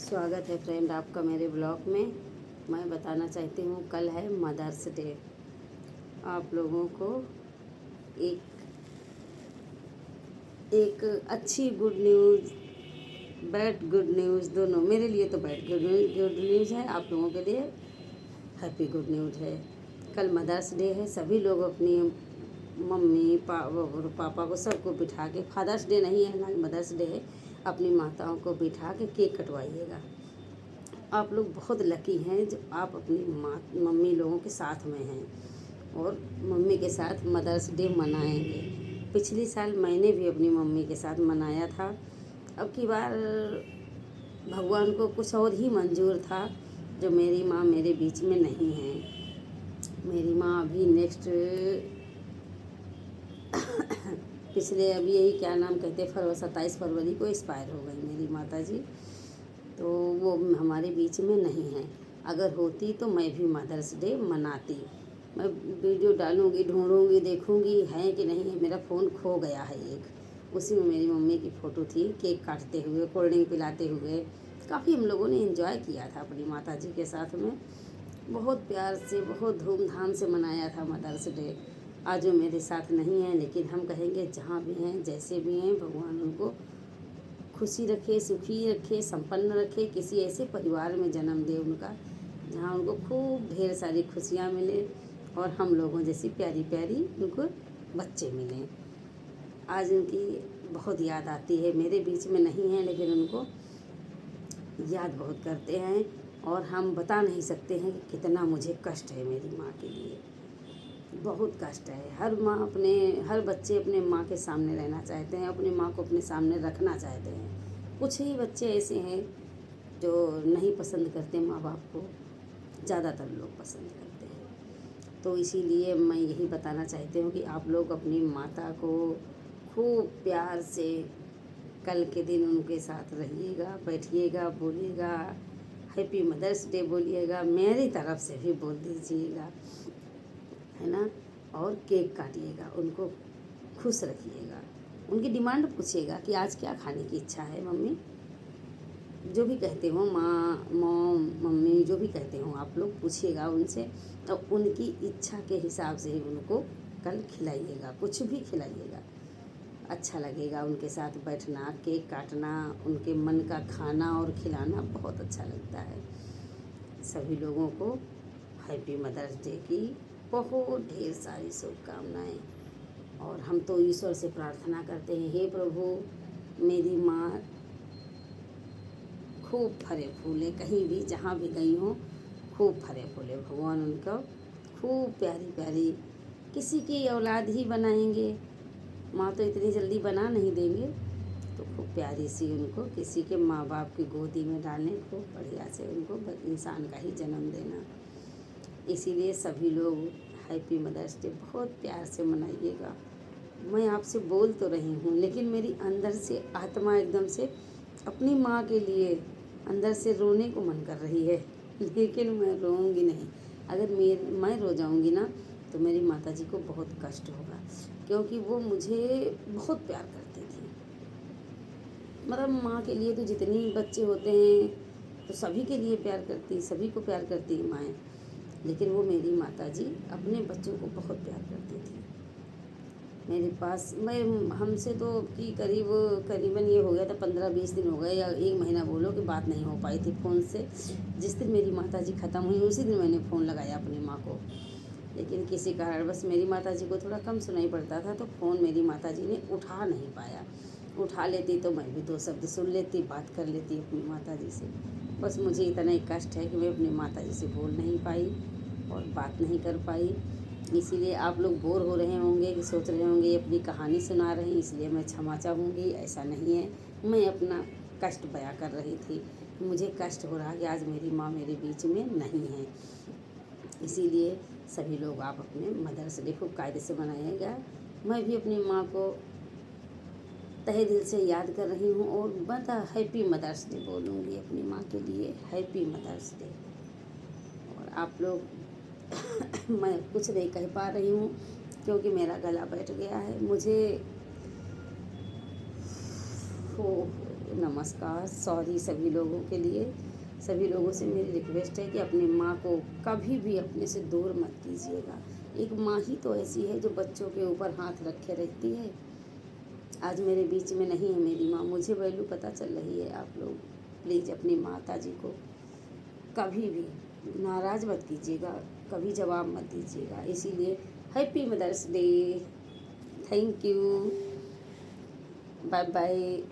स्वागत है फ्रेंड आपका मेरे ब्लॉग में। मैं बताना चाहती हूँ कल है मदर्स डे। आप लोगों को एक एक अच्छी good news, bad good news, दोनों। मेरे लिए तो बैड गुड न्यूज़ है, आप लोगों के लिए हैप्पी गुड न्यूज़ है। कल मदर्स डे है। सभी लोग अपनी मम्मी पापा को सबको बिठा के, फादर्स डे नहीं है ना, मदर्स डे है, अपनी माताओं को बिठा के केक कटवाइएगा। आप लोग बहुत लकी हैं जो आप अपनी मम्मी लोगों के साथ में हैं और मम्मी के साथ मदर्स डे मनाएंगे। पिछली साल मैंने भी अपनी मम्मी के साथ मनाया था। अब की बार भगवान को कुछ और ही मंजूर था, जो मेरी माँ मेरे बीच में नहीं है। मेरी माँ अभी नेक्स्ट पिछले अभी यही क्या नाम कहते 27 फरवरी को एक्सपायर हो गई मेरी माता जी। तो वो हमारे बीच में नहीं है। अगर होती तो मैं भी मदर्स डे मनाती। मैं वीडियो डालूँगी, ढूंढूँगी, देखूँगी है कि नहीं है। मेरा फ़ोन खो गया है एक, उसी में मेरी मम्मी की फ़ोटो थी, केक काटते हुए, कोल्ड ड्रिंक पिलाते हुए। काफ़ी हम लोगों ने एंजॉय किया था अपनी माता जी के साथ में। बहुत प्यार से, बहुत धूमधाम से मनाया था मदर्स डे। आज वो मेरे साथ नहीं है, लेकिन हम कहेंगे जहाँ भी हैं, जैसे भी हैं, भगवान उनको खुशी रखे, सुखी रखे, संपन्न रखे। किसी ऐसे परिवार में जन्म दे उनका, जहाँ उनको खूब ढेर सारी खुशियाँ मिले और हम लोगों जैसी प्यारी प्यारी उनको बच्चे मिलें। आज उनकी बहुत याद आती है। मेरे बीच में नहीं है, लेकिन उनको याद बहुत करते हैं और हम बता नहीं सकते हैं कि कितना मुझे कष्ट है मेरी माँ के लिए। बहुत कष्ट है। हर बच्चे अपने माँ के सामने रहना चाहते हैं, अपनी माँ को अपने सामने रखना चाहते हैं। कुछ ही बच्चे ऐसे हैं जो नहीं पसंद करते माँ बाप को, ज़्यादातर लोग पसंद करते हैं। तो इसीलिए मैं यही बताना चाहती हूँ कि आप लोग अपनी माता को खूब प्यार से कल के दिन उनके साथ रहिएगा, बैठिएगा, बोलिएगा, हैप्पी मदर्स डे बोलिएगा, मेरी तरफ से भी बोल दीजिएगा, है ना। और केक काटिएगा, उनको खुश रखिएगा। उनकी डिमांड पूछिएगा कि आज क्या खाने की इच्छा है मम्मी। जो भी कहते हो, माँ, मॉम, मम्मी, जो भी कहते हो आप लोग पूछिएगा उनसे, तो उनकी इच्छा के हिसाब से ही उनको कल खिलाइएगा। कुछ भी खिलाइएगा, अच्छा लगेगा उनके साथ बैठना, केक काटना, उनके मन का खाना और खिलाना बहुत अच्छा लगता है। सभी लोगों को हैप्पी मदर्स डे की बहुत ढेर सारी शुभकामनाएँ। और हम तो ईश्वर से प्रार्थना करते हैं, हे प्रभु मेरी माँ खूब फले फूले, कहीं भी जहाँ भी गई हूँ खूब फले फूले। भगवान उनको खूब प्यारी प्यारी किसी की औलाद ही बनाएंगे, माँ तो इतनी जल्दी बना नहीं देंगे। तो खूब प्यारी सी उनको किसी के माँ बाप की गोदी में डालें, खूब बढ़िया से उनको इंसान का ही जन्म देना। इसीलिए सभी लोग हैप्पी मदर्स डे बहुत प्यार से मनाइएगा। मैं आपसे बोल तो रही हूँ, लेकिन मेरी अंदर से आत्मा एकदम से अपनी माँ के लिए अंदर से रोने को मन कर रही है, लेकिन मैं रोऊंगी नहीं। अगर मैं रो जाऊंगी ना, तो मेरी माता जी को बहुत कष्ट होगा, क्योंकि वो मुझे बहुत प्यार करती थी। मतलब माँ के लिए तो जितनी बच्चे होते हैं तो सभी के लिए प्यार करती, सभी को प्यार करती है माएँ, लेकिन वो मेरी माता जी अपने बच्चों को बहुत प्यार करती थी। मेरे पास मैं हमसे तो कि करीबन ये हो गया था 15-20 दिन हो गए, या 1 महीना बोलो कि बात नहीं हो पाई थी फ़ोन से। जिस दिन मेरी माता जी ख़त्म हुई उसी दिन मैंने फ़ोन लगाया अपनी माँ को, लेकिन किसी कारण बस मेरी माता जी को थोड़ा कम सुनाई पड़ता था, तो फ़ोन मेरी माता जी ने उठा नहीं पाया। उठा लेती तो मैं भी 2 शब्द सुन लेती, बात कर लेती अपनी माता जी से। बस मुझे इतना ही कष्ट है कि मैं अपनी माता जी से बोल नहीं पाई और बात नहीं कर पाई। इसीलिए आप लोग बोर हो रहे होंगे कि सोच रहे होंगे ये अपनी कहानी सुना रहे हैं, इसलिए मैं क्षमा चाहूँगी। ऐसा नहीं है, मैं अपना कष्ट बयां कर रही थी। मुझे कष्ट हो रहा है कि आज मेरी माँ मेरे बीच में नहीं है। इसीलिए सभी लोग आप अपने मदर्स डे खूब कायदे से मनाइएगा। मैं भी अपनी माँ को तहे दिल से याद कर रही हूँ और बता हैप्पी मदर्स डे बोलूँगी अपनी माँ के लिए, हैप्पी मदर्स डे। और आप लोग मैं कुछ नहीं कह पा रही हूँ क्योंकि मेरा गला बैठ गया है। मुझे नमस्कार। सॉरी सभी लोगों के लिए, सभी लोगों से मेरी रिक्वेस्ट है कि अपनी माँ को कभी भी अपने से दूर मत कीजिएगा। एक माँ ही तो ऐसी है जो बच्चों के ऊपर हाथ रखे रहती है। आज मेरे बीच में नहीं है मेरी माँ, मुझे वैल्यू पता चल रही है। आप लोग प्लीज़ अपनी माता जी को कभी भी नाराज़ मत कीजिएगा, कभी जवाब मत दीजिएगा। इसीलिए happy mother's day. Thank you. Bye bye.